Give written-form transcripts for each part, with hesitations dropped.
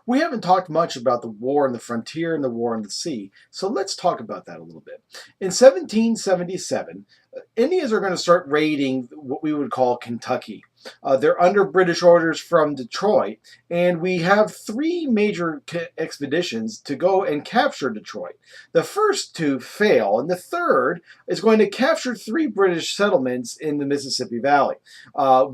We haven't talked much about the war on the frontier and the war on the sea, so let's talk about that a little bit. In 1777, Indians are going to start raiding what we would call Kentucky. They're under British orders from Detroit, and we have three major expeditions to go and capture Detroit. The first two fail, and the third is going to capture three British settlements in the Mississippi Valley.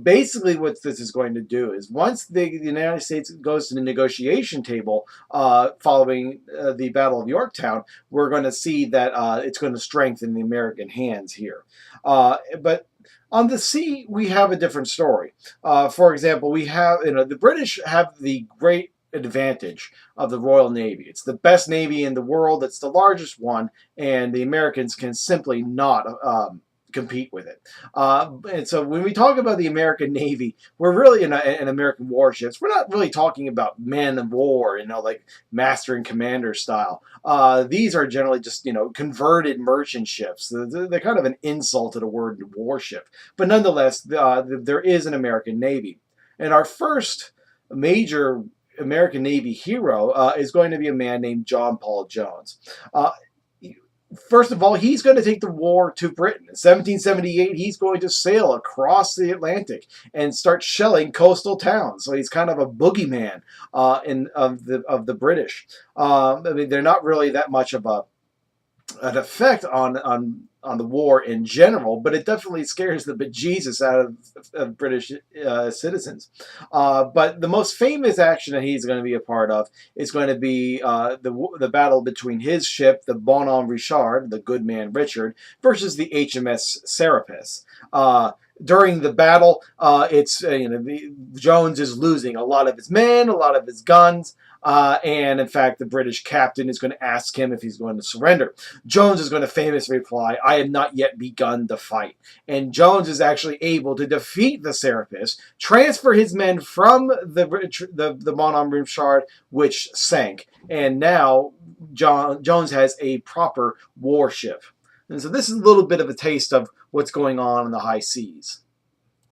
Basically, what this is going to do is once the United States goes to the negotiation table following the Battle of Yorktown, we're going to see that it's going to strengthen the American hands here. But on the sea, we have a different story. For example, we have, the British have the great advantage of the Royal Navy. It's the best navy in the world. It's the largest one, and the Americans can simply not compete with it. And so when we talk about the American Navy, we're really in American warships. We're not really talking about men of war, like master and commander style. These are generally just, converted merchant ships. They're kind of an insult to the word warship. But nonetheless, there is an American Navy. And our first major American Navy hero is going to be a man named John Paul Jones. First of all, he's going to take the war to Britain. In 1778, he's going to sail across the Atlantic and start shelling coastal towns. So he's kind of a boogeyman of the British. I mean, they're not really that much of an effect on the war in general, but it definitely scares the bejesus out of British citizens. But the most famous action that he's going to be a part of is going to be the battle between his ship, the Bonhomme Richard, the good man Richard, versus the H.M.S. Serapis. During the battle, Jones is losing a lot of his men, a lot of his guns. And in fact, the British captain is going to ask him if he's going to surrender. Jones is going to famously reply, "I have not yet begun to fight." And Jones is actually able to defeat the Serapis, transfer his men from the Bonhomme Richard, which sank. And now Jones has a proper warship. And so this is a little bit of a taste of what's going on in the high seas.